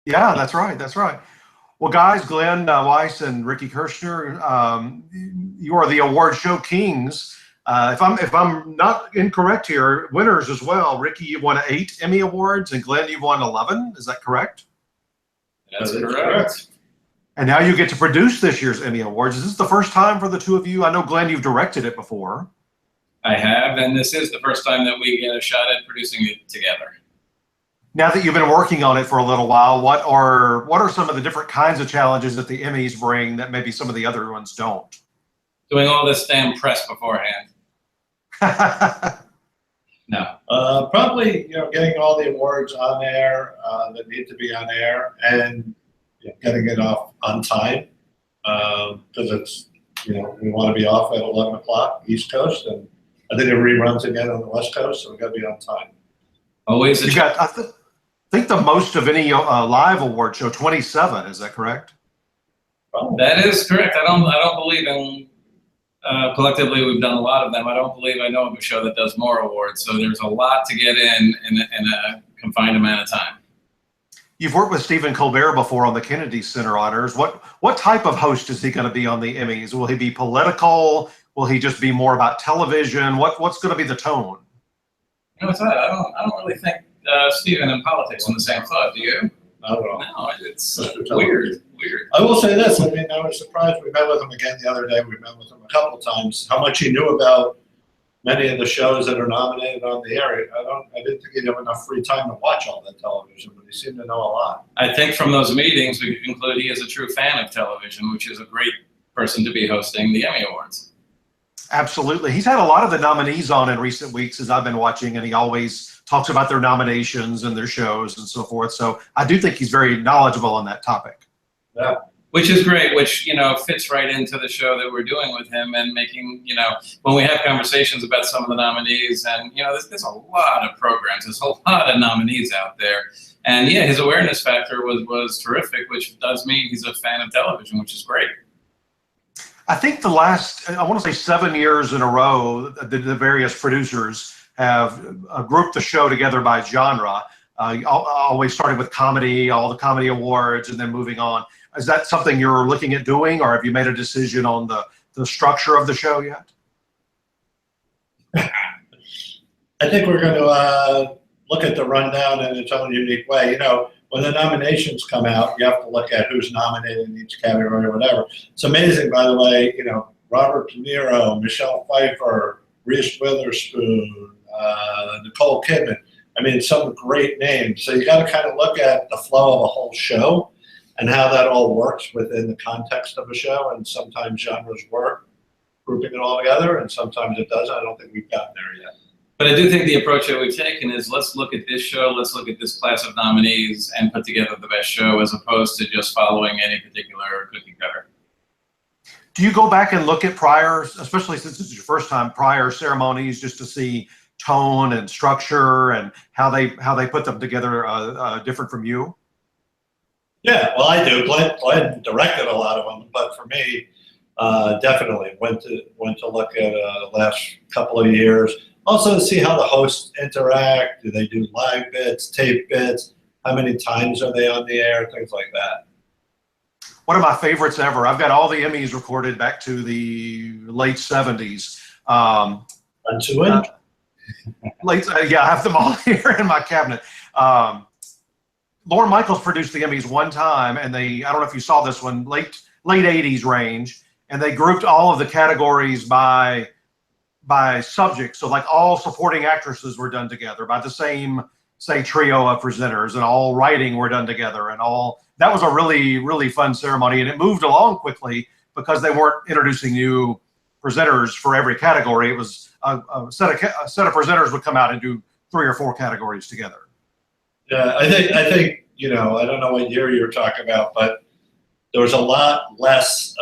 Yeah, that's right. That's right. Well, guys, Glenn Weiss and Ricky Kirshner, you are the award show kings. If I'm not incorrect here, winners as well. Ricky, you won 8 Emmy Awards, and Glenn, you've won 11. Is that correct? That's correct. And now you get to produce this year's Emmy Awards. Is this the first time for the two of you? I know, Glenn, you've directed it before. I have, and this is the first time that we get a shot at producing it together. Now that you've been working on it for a little while, what are some of the different kinds of challenges that the Emmys bring that maybe some of the other ones don't? Doing all this damn press beforehand. No. Probably, getting all the awards on air that need to be on air, and getting it off on time, because it's, we want to be off at 11 o'clock East Coast, and I think it reruns again on the West Coast, so we got to be on time. Always. You got, I think the most of any live award show, 27. Is that correct? That is correct. I don't believe in. Collectively, we've done a lot of them. I don't believe I know of a show that does more awards. So there's a lot to get in a confined amount of time. You've worked with Stephen Colbert before on the Kennedy Center Honors. What type of host is he going to be on the Emmys? Will he be political? Will he just be more about television? What's going to be the tone? It's odd. I don't really think Stephen and politics on the same thought. Do you? Not at all. No, it's weird. I will say this. I mean, I was surprised. We met with him again the other day. We met with him a couple of times. How much he knew about many of the shows that are nominated on the air. I didn't think he'd have enough free time to watch all that television, but he seemed to know a lot. I think from those meetings, we could conclude he is a true fan of television, which is a great person to be hosting the Emmy Awards. Absolutely. He's had a lot of the nominees on in recent weeks as I've been watching, and he always talks about their nominations and their shows and so forth. So I do think he's very knowledgeable on that topic. Yeah. Which is great, which, fits right into the show that we're doing with him, and making, when we have conversations about some of the nominees, and, there's a lot of programs, there's a lot of nominees out there. And yeah, his awareness factor was terrific, which does mean he's a fan of television, which is great. I think the last, I want to say 7 years in a row, the various producers have grouped the show together by genre. Always starting with comedy, all the comedy awards, and then moving on. Is that something you're looking at doing, or have you made a decision on the structure of the show yet? I think we're going to look at the rundown in its own unique way. When the nominations come out, you have to look at who's nominated in each category or whatever. It's amazing, by the way, Robert De Niro, Michelle Pfeiffer, Reese Witherspoon, Nicole Kidman. I mean, some great names. So you got to kind of look at the flow of a whole show and how that all works within the context of a show. And sometimes genres work, grouping it all together, and sometimes it doesn't. I don't think we've gotten there yet. But I do think the approach that we've taken is, let's look at this show, let's look at this class of nominees, and put together the best show, as opposed to just following any particular cookie cutter. Do you go back and look at prior, especially since it's your first time, prior ceremonies, just to see tone and structure and how they put them together different from you? Yeah, well, I do. Glenn directed a lot of them, but for me, definitely went to look at the last couple of years. Also to see how the hosts interact. Do they do live bits, tape bits? How many times are they on the air? Things like that. One of my favorites ever. I've got all the Emmys recorded back to the late 70s. Yeah, I have them all here in my cabinet. Lorne Michaels produced the Emmys one time, and I don't know if you saw this one, late 80s range, and they grouped all of the categories by subject. So like all supporting actresses were done together by the same, say, trio of presenters, and all writing were done together, and that was a really, really fun ceremony, and it moved along quickly because they weren't introducing new presenters for every category. It was a set of presenters would come out and do 3 or 4 categories together. Yeah, I think I don't know what year you're talking about, but there was a lot less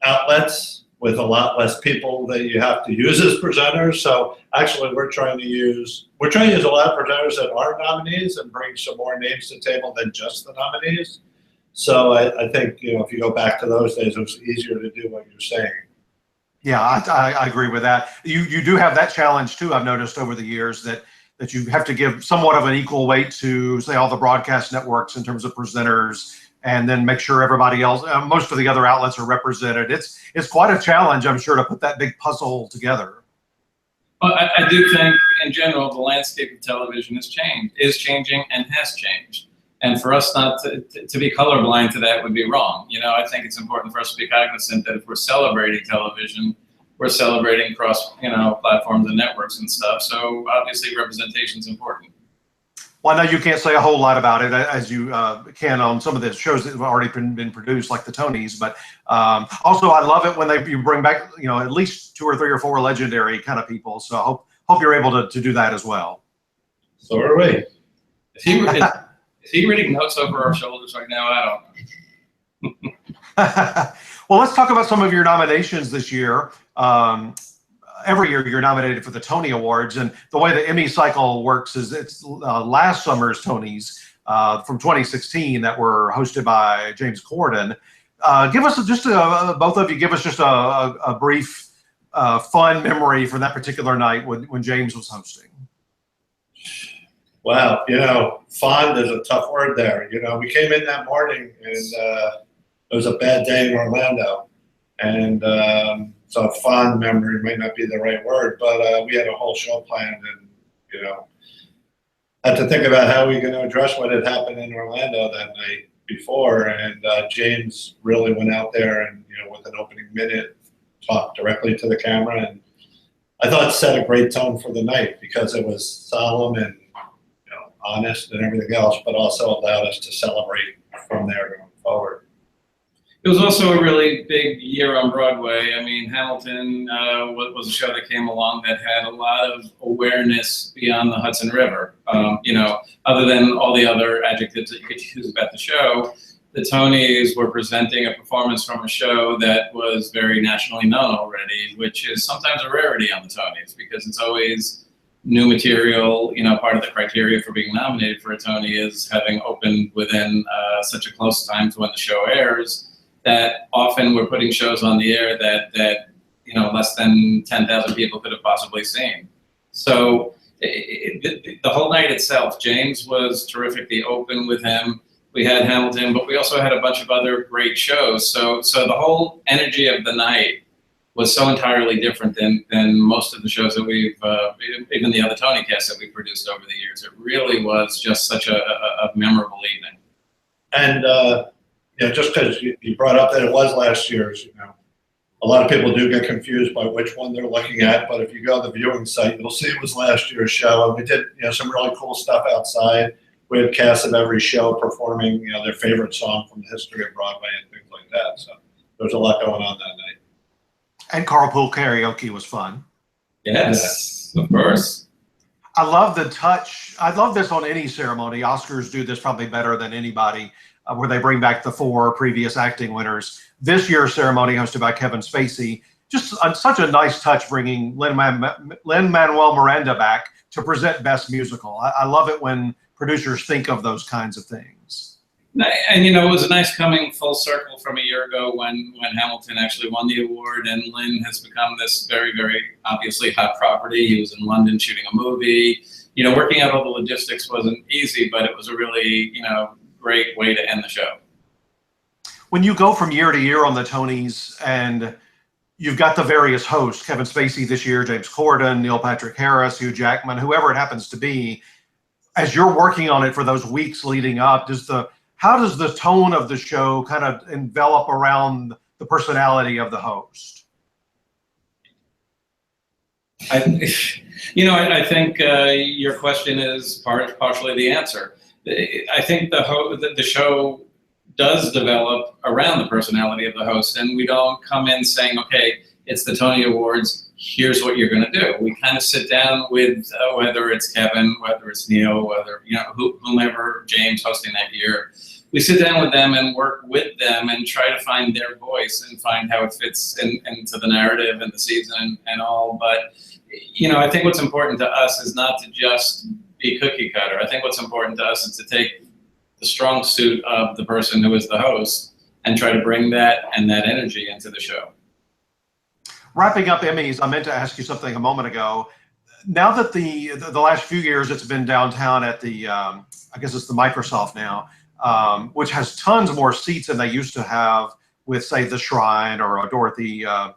outlets with a lot less people that you have to use as presenters. So actually, we're trying to use a lot of presenters that are nominees and bring some more names to the table than just the nominees. So I think if you go back to those days, it was easier to do what you're saying. Yeah, I agree with that. You do have that challenge too. I've noticed over the years that that you have to give somewhat of an equal weight to, say, all the broadcast networks in terms of presenters, and then make sure everybody else, most of the other outlets are represented. It's quite a challenge, I'm sure, to put that big puzzle together. Well, I do think, in general, the landscape of television is changing, and has changed. And for us not to be colorblind to that would be wrong. You know, I think it's important for us to be cognizant that if we're celebrating television, we're celebrating across, platforms and networks and stuff. So obviously representation is important. Well, I know you can't say a whole lot about it, as you can on some of the shows that have already been produced, like the Tonys. But also, I love it when you bring back, at least 2 or 3 or 4 legendary kind of people. So I hope you're able to do that as well. So are we. Is he reading notes over our shoulders right now? I don't know. Well, let's talk about some of your nominations this year. Every year you're nominated for the Tony Awards, and the way the Emmy cycle works is it's last summer's Tonys from 2016 that were hosted by James Corden. Give us both of you, give us just a brief, fun memory from that particular night when James was hosting. Wow, fond is a tough word there. We came in that morning and it was a bad day in Orlando, and so fond memory may not be the right word, but we had a whole show planned, and had to think about how we were going to address what had happened in Orlando that night before. And James really went out there and with an opening minute talked directly to the camera, and I thought set a great tone for the night because it was solemn and honest and everything else, but also allowed us to celebrate from there going forward. It was also a really big year on Broadway. I mean, Hamilton was a show that came along that had a lot of awareness beyond the Hudson River. Other than all the other adjectives that you could use about the show, the Tonys were presenting a performance from a show that was very nationally known already, which is sometimes a rarity on the Tonys because it's always new material. Part of the criteria for being nominated for a Tony is having opened within such a close time to when the show airs, that often we're putting shows on the air that less than 10,000 people could have possibly seen. So the whole night itself, James was terrific. The open with him, we had Hamilton, but we also had a bunch of other great shows. So the whole energy of the night was so entirely different than most of the shows that we've, even the other Tony casts that we've produced over the years. It really was just such a memorable evening. And just because you brought up that it was last year's, a lot of people do get confused by which one they're looking at. But if you go to the viewing site, you'll see it was last year's show. And we did, some really cool stuff outside. We had casts of every show performing, their favorite song from the history of Broadway and things like that. So there's a lot going on that night. And carpool karaoke was fun. Yes, of course. I love the touch. I love this on any ceremony. Oscars do this probably better than anybody, where they bring back the 4 previous acting winners. This year's ceremony, hosted by Kevin Spacey, just such a nice touch, bringing Lin-Manuel Miranda back to present Best Musical. I love it when producers think of those kinds of things. And it was a nice coming full circle from a year ago when Hamilton actually won the award, and Lin has become this very, very obviously hot property. He was in London shooting a movie. Working out all the logistics wasn't easy, but it was a really, great way to end the show. When you go from year to year on the Tonys and you've got the various hosts, Kevin Spacey this year, James Corden, Neil Patrick Harris, Hugh Jackman, whoever it happens to be, as you're working on it for those weeks leading up, how does the tone of the show kind of envelop around the personality of the host? I think your question is partially the answer. I think the show does develop around the personality of the host, and we don't come in saying, okay, it's the Tony Awards, here's what you're going to do. We kind of sit down with whether it's Kevin, whether it's Neil, whether whomever James hosting that year. We sit down with them and work with them and try to find their voice and find how it fits into the narrative and the season and all. But I think what's important to us is not to just be cookie cutter. I think what's important to us is to take the strong suit of the person who is the host and try to bring that and that energy into the show. Wrapping up Emmys, I meant to ask you something a moment ago. now that the last few years it's been downtown at the I guess it's the Microsoft now, which has tons more seats than they used to have with, say, the Shrine or Dorothy, the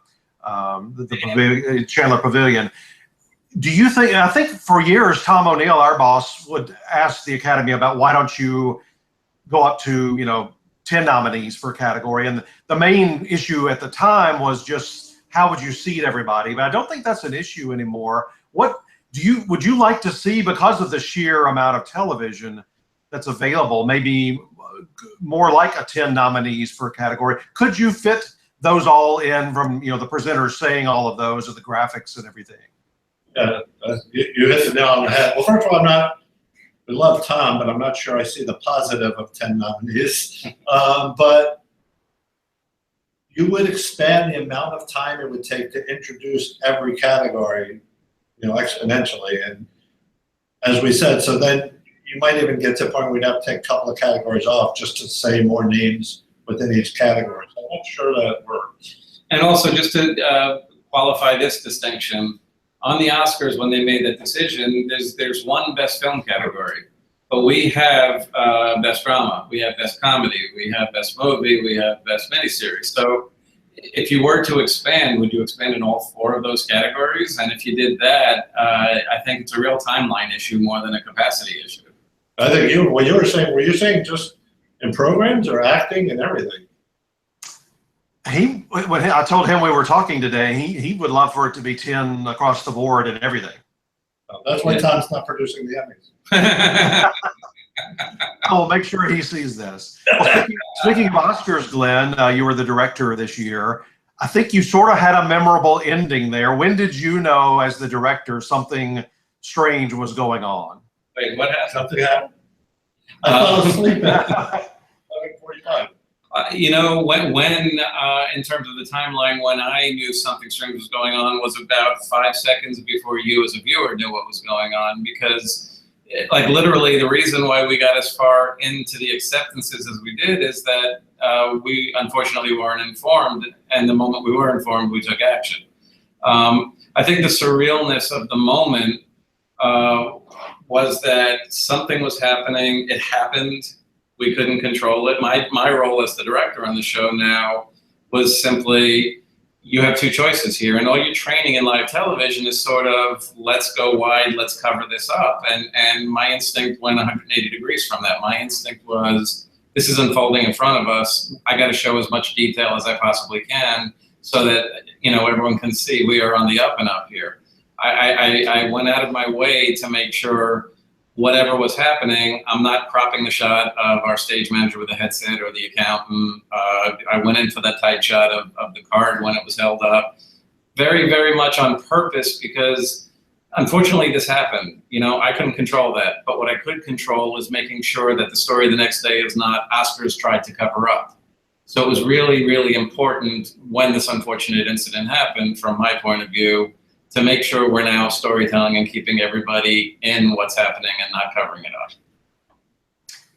Chandler Pavilion. Do you think? I think for years Tom O'Neill, our boss, would ask the Academy about why don't you go up to 10 nominees per category, and the main issue at the time was just how would you seat everybody. But I don't think that's an issue anymore. What would you like to see, because of the sheer amount of television that's available, maybe more like a 10 nominees per category? Could you fit those all in from the presenters saying all of those, or the graphics and everything? Yeah, you hit the nail on the head. Well, first of all, we love Tom, but I'm not sure I see the positive of 10 nominees. But you would expand the amount of time it would take to introduce every category, exponentially. And as we said, so then you might even get to a point where we'd have to take a couple of categories off just to say more names within each category. So I'm not sure that works. And also, just to qualify this distinction, on the Oscars, when they made that decision, there's one Best Film category, but we have Best Drama, we have Best Comedy, we have Best Movie, we have Best Miniseries. So if you were to expand, would you expand in all 4 of those categories? And if you did that, I think it's a real timeline issue more than a capacity issue. I think what you were saying, were you saying just in programs or acting and everything? When I told him we were talking today, he would love for it to be 10 across the board and everything. Oh, that's why Tom's not producing the Emmys. I'll make sure he sees this. Well, speaking of Oscars, Glenn, you were the director this year. I think you sort of had a memorable ending there. When did you know, as the director, something strange was going on? Wait, what happened? Something happened. I fell asleep at 11:45. When in terms of the timeline, when I knew something strange was going on was about 5 seconds before you as a viewer knew what was going on, because literally the reason why we got as far into the acceptances as we did is that we unfortunately weren't informed, and the moment we were informed, we took action. I think the surrealness of the moment was that something was happening. It happened. We couldn't control it. My role as the director on the show now was simply, you have 2 choices here, and all your training in live television is sort of, let's go wide, let's cover this up. And my instinct went 180 degrees from that. My instinct was, this is unfolding in front of us. I got to show as much detail as I possibly can so that everyone can see we are on the up and up here. I went out of my way to make sure whatever was happening, I'm not cropping the shot of our stage manager with a headset or the accountant. I went in for that tight shot of the card when it was held up. Very, very much on purpose, because unfortunately this happened. I couldn't control that. But what I could control was making sure that the story the next day is not Oscars tried to cover up. So it was really, really important when this unfortunate incident happened, from my point of view, to make sure we're now storytelling and keeping everybody in what's happening and not covering it up.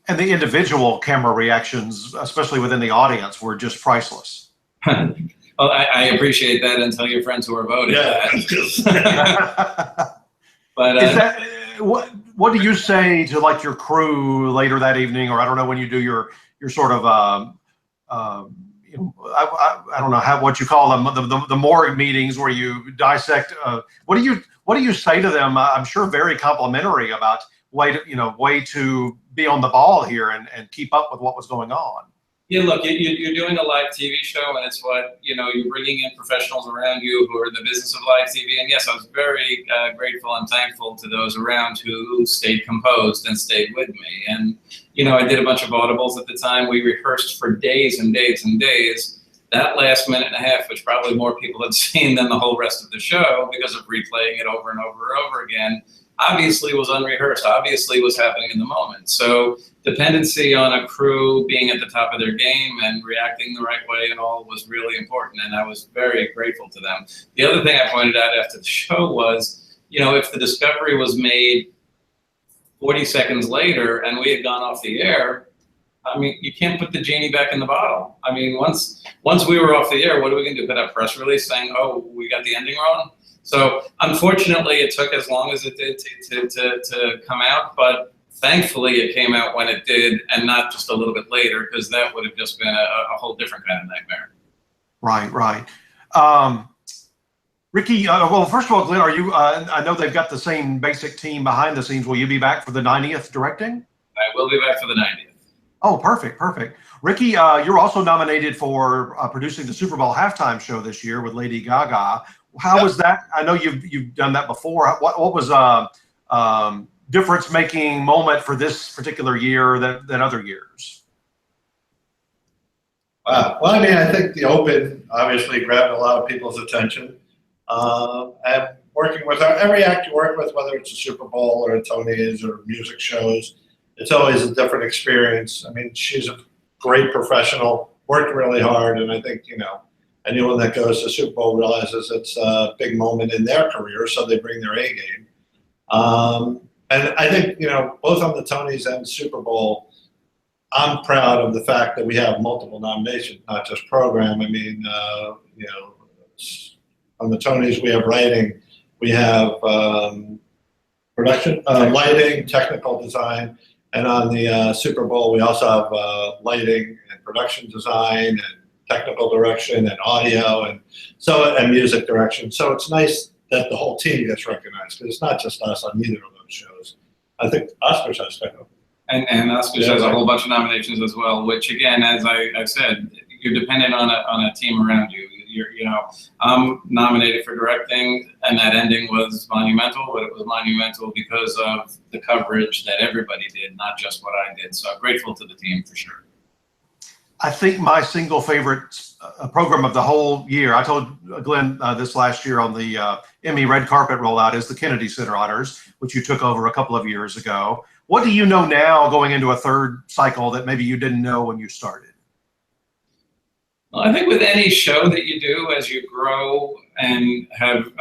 And the individual camera reactions, especially within the audience, were just priceless. Well, I appreciate that, and tell your friends who are voting. Yeah. But is that what do you say to your crew later that evening, or I don't know, when you do your sort of I don't know what you call them, the morgue meetings where you dissect. What do you say to them? I'm sure very complimentary about way to be on the ball here and keep up with what was going on. Yeah, look, you're doing a live TV show, and it's what, you're bringing in professionals around you who are in the business of live TV. And yes, I was very grateful and thankful to those around who stayed composed and stayed with me. And, I did a bunch of audibles at the time. We rehearsed for days and days and days. That last minute and a half, which probably more people had seen than the whole rest of the show because of replaying it over and over and over again, obviously was unrehearsed, obviously was happening in the moment. So dependency on a crew being at the top of their game and reacting the right way and all was really important, and I was very grateful to them. The other thing I pointed out after the show was, if the discovery was made 40 seconds later and we had gone off the air, you can't put the genie back in the bottle. Once we were off the air, what are we going to do? Put out a press release saying, oh, we got the ending wrong? So unfortunately, it took as long as it did to come out, but thankfully it came out when it did, and not just a little bit later, because that would have just been a whole different kind of nightmare. Right, right. Ricky, well, first of all, Glenn, are you, I know they've got the same basic team behind the scenes. Will you be back for the 90th directing? I will be back for the 90th. Oh, perfect, perfect. Ricky, you're also nominated for producing the Super Bowl halftime show this year with Lady Gaga. How was that? I know you've done that before. What was difference-making moment for this particular year than other years? Wow. Well, I mean, I think the Open obviously grabbed a lot of people's attention. And working with every act you work with, whether it's a Super Bowl or a Tonys or music shows, it's always a different experience. I mean, she's a great professional, worked really hard, and I think, you know, anyone that goes to Super Bowl realizes it's a big moment in their career, so they bring their A game. And I think, you know, both on the Tonys and Super Bowl, I'm proud of the fact that we have multiple nominations, not just program. I mean, you know, on the Tonys, we have writing, we have production, lighting, technical design, and on the Super Bowl, we also have lighting and production design and technical direction and audio and music direction. So it's nice that the whole team gets recognized, because it's not just us on either of those shows. I think Oscars has technical. And Oscars has a whole bunch of nominations as well, which again, as I've said, you're dependent on a team around you. You know, I'm nominated for directing, and that ending was monumental, but it was monumental because of the coverage that everybody did, not just what I did. So I'm grateful to the team for sure. I think my single favorite program of the whole year, I told Glenn this last year on the Emmy red carpet rollout, is the Kennedy Center Honors, which you took over a couple of years ago. What do you know now going into a third cycle that maybe you didn't know when you started? Well, I think with any show that you do, as you grow and have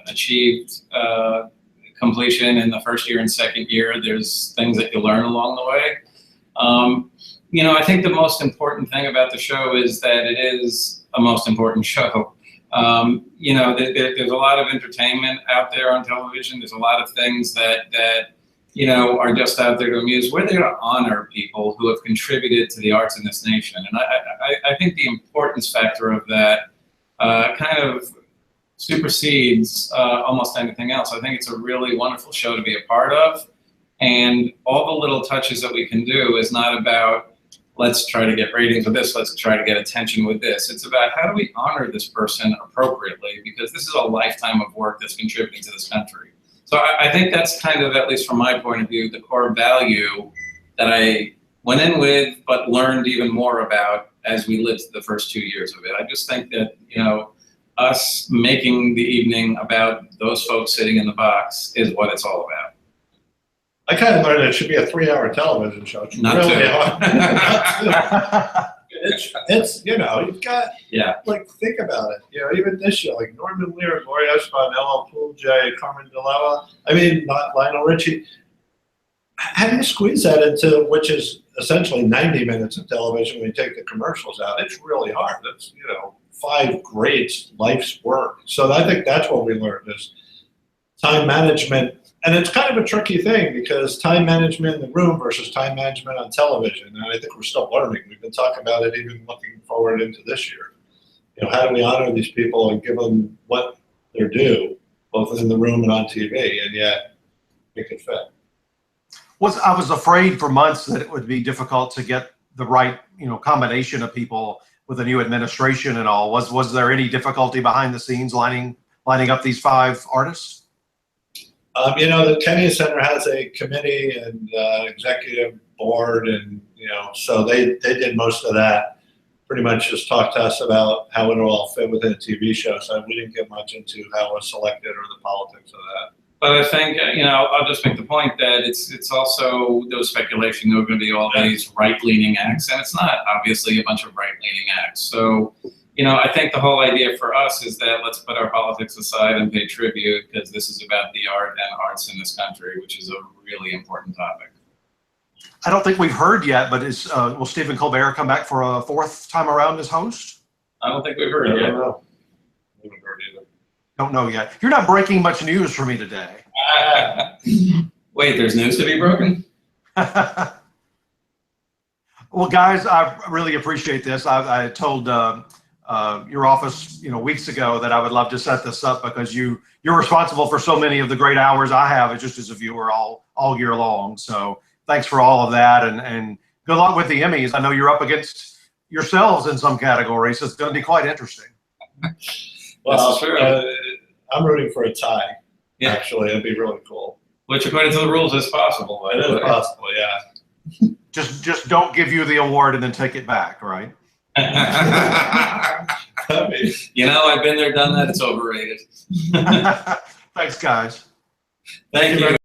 achieved completion in the first year and second year, there's things that you learn along the way. You know, I think the most important thing about the show is that it is a most important show. You know, there's a lot of entertainment out there on television. There's a lot of things that you know, are just out there to amuse. We're there to honor people who have contributed to the arts in this nation. And I think the importance factor of that kind of supersedes almost anything else. I think it's a really wonderful show to be a part of. And all the little touches that we can do is not about, let's try to get ratings with this, let's try to get attention with this. It's about, how do we honor this person appropriately? Because this is a lifetime of work that's contributing to this country. So I think that's kind of, at least from my point of view, the core value that I went in with, but learned even more about as we lived the first 2 years of it. I just think that, you know, us making the evening about those folks sitting in the box is what it's all about. I kind of learned it should be a 3-hour television show. It's Not really two. hard. It's, you know, you've got, like, think about it. You know, even this show, like Norman Lear, Gloria Estefan, LL Cool J, Carmen DeLella, I mean, not Lionel Richie. How do you squeeze that into, which is essentially 90 minutes of television when you take the commercials out? It's really hard. That's, you know, 5 greats, life's work. So I think that's what we learned is time management. And it's kind of a tricky thing, because time management in the room versus time management on television. And I think we're still learning. We've been talking about it even looking forward into this year. You know, how do we honor these people and give them what they're due, both in the room and on TV, and yet make it fit? I was afraid for months that it would be difficult to get the right, you know, combination of people with the new administration and all. Was there any difficulty behind the scenes lining up these 5 artists? You know, the Kennedy Center has a committee and executive board, and, you know, so they did most of that. Pretty much just talked to us about how it all fit within a TV show. So we didn't get much into how it was selected or the politics of that. But I think, you know, I'll just make the point that it's also, there was speculation there were going to be all these right-leaning acts, and it's not obviously a bunch of right-leaning acts. So, you know, I think the whole idea for us is that let's put our politics aside and pay tribute, because this is about the art and arts in this country, which is a really important topic. I don't think we've heard yet, but will Stephen Colbert come back for a 4th time around as host? I don't think we've heard yet. I don't know. I haven't heard either. Don't know yet. You're not breaking much news for me today. Wait, there's news to be broken? Well, guys, I really appreciate this. I told your office, weeks ago that I would love to set this up because you're responsible for so many of the great hours I have just as a viewer all year long. So thanks for all of that, and good luck with the Emmys. I know you're up against yourselves in some categories, so it's going to be quite interesting. Well, I'm rooting for a tie. Yeah. Actually, it'd be really cool. Which, according to the rules, is possible. It is possible, yeah. Just don't give you the award and then take it back, right? You know, I've been there, done that. It's overrated. Thanks, guys. Thank you.